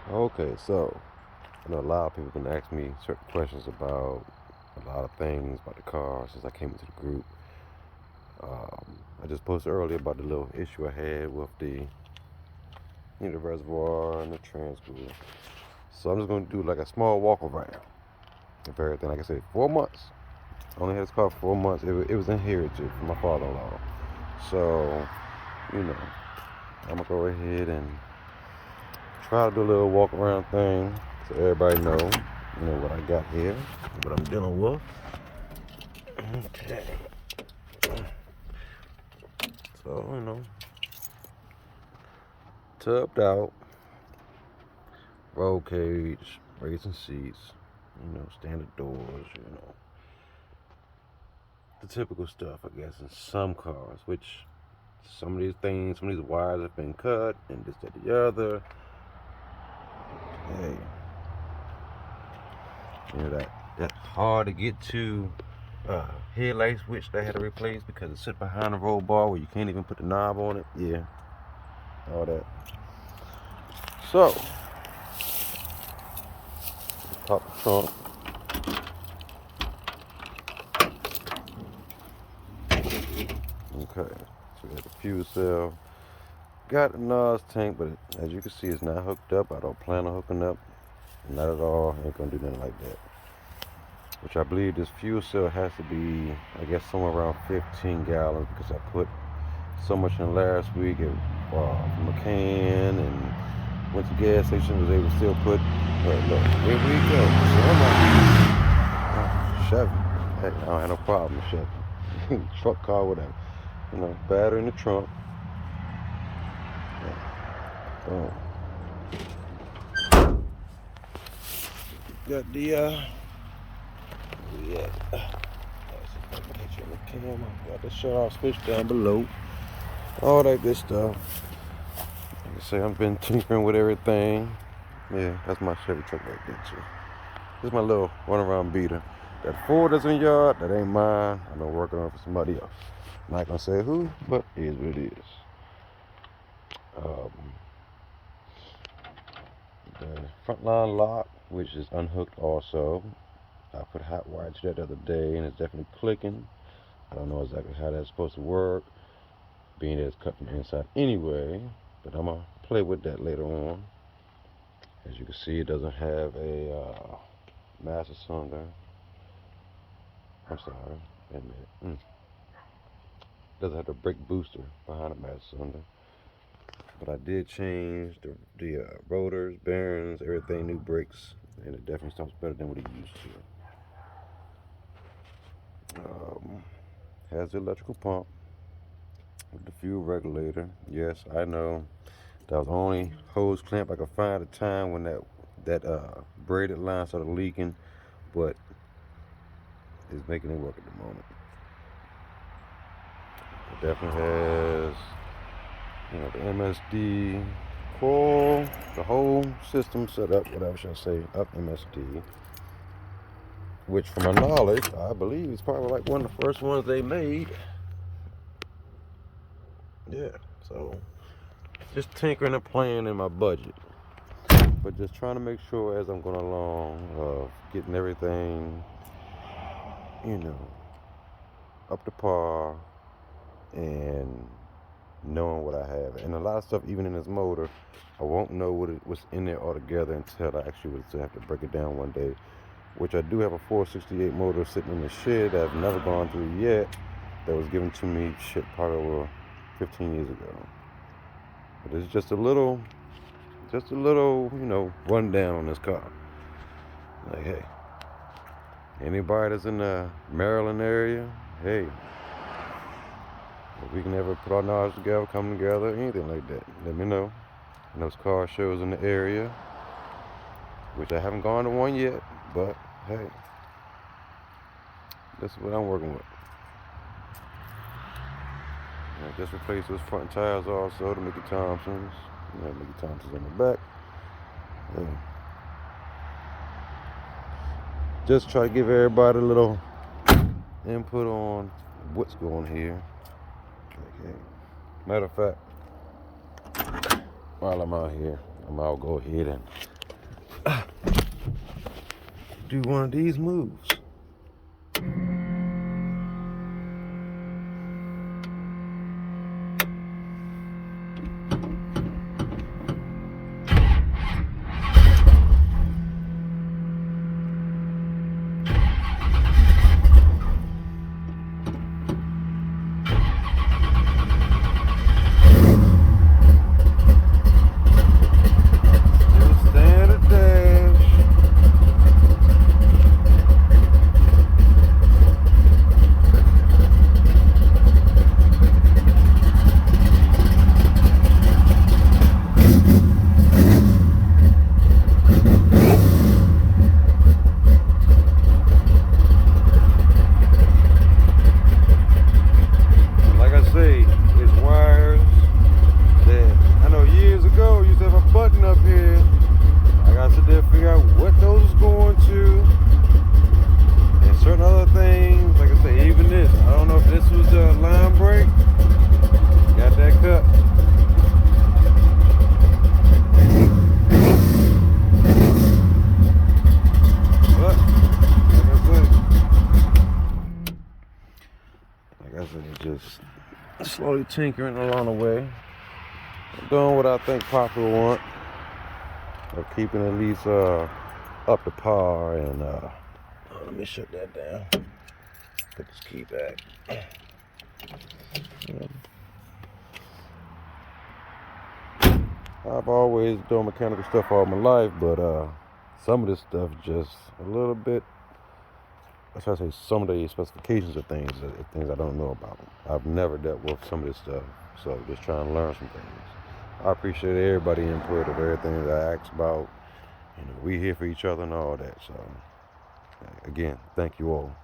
Okay, so I know a lot of people been asking me certain questions about a lot of things about the car since I came into the group. I just posted earlier about the little issue I had with the reservoir and the transfer. So I'm just gonna do like a small walk around of everything. Like I said, 4 months. I only had this car for 4 months. It was inherited from my father-in-law. So, you know, I'm gonna go ahead and try to do a little walk around thing so everybody know what I got here, what I'm dealing with. Okay. So, tubbed out, roll cage, racing seats, standard doors. The typical stuff, I guess, in some cars, which some of these things, some of these wires have been cut and this, that, the other. Hey, that hard to get to headlight switch they had to replace because it sit behind the roll bar where you can't even put the knob on it. Yeah, all that. So, pop the trunk. Okay, so we got the fuel cell. Got the NOS tank, but as you can see, it's not hooked up. I don't plan on hooking up. Not at all. Ain't gonna do nothing like that. Which I believe this fuel cell has to be, I guess, somewhere around 15 gallons because I put so much in last week from a can and went to the gas station, was able to still put. Look, here we go. Chevy. Hey, I don't have no problem with Chevy. Truck, car, whatever. Battery in the trunk. Boom. Got the yeah. Got the shut off switch down below. All that good stuff. Like I say, I've been tinkering with everything. Yeah, that's my Chevy truck right there too. This is my little runaround beater. That Ford that's in the yard, that ain't mine. I've been working on it for somebody else. I'm not gonna say who, but it is what it is. Um, the front line lock, which is unhooked also. I put hot wire to that the other day, and it's definitely clicking. I don't know exactly how that's supposed to work, being that it's cut from the inside anyway. But I'm gonna play with that later on. As you can see, it doesn't have a master cylinder. I'm sorry, wait a minute. Doesn't have the brake booster behind the master cylinder. But I did change the rotors, bearings, everything, new brakes, and it definitely sounds better than what it used to. Has the electrical pump with the fuel regulator. Yes, I know that was the only hose clamp I could find at the time when that braided line started leaking, but it's making it work at the moment. It definitely has, the MSD coil, the whole system set up, whatever should I say, up MSD. Which, from my knowledge, I believe is probably like one of the first ones they made. Yeah, so just tinkering and playing in my budget, but just trying to make sure as I'm going along of getting everything, you know, up to par and knowing what I have. And a lot of stuff, even in this motor, I won't know what's in there altogether until I actually would have to break it down one day. Which I do have a 468 motor sitting in the shed that I've never gone through yet. That was given to me probably over 15 years ago. But it's just a little, rundown on this car. Like, hey, anybody that's in the Maryland area, hey, if we can ever put our knowledge together, come together, anything like that, let me know. And those car shows in the area, which I haven't gone to one yet, but hey, this is what I'm working with. I just replaced those front tires also to Mickey Thompson's. Mickey Thompson's on the back. Yeah. Just try to give everybody a little input on what's going here. Okay. Matter of fact, while I'm out here, I'll go ahead and do one of these moves. Up here, I got to sit there and figure out what those is going to, and certain other things. Like I say, even this, I don't know if this was a line break. Got that cut. But like I said, just slowly tinkering along the way, doing what I think Papa want. Of keeping at least up to par, and let me shut that down. Put this key back. I've always done mechanical stuff all my life, but some of this stuff just a little bit. I try to say some of the specifications of things I don't know about. I've never dealt with some of this stuff, so just trying to learn some things. I appreciate everybody's input of everything that I asked about. We here for each other and all that. So, again, thank you all.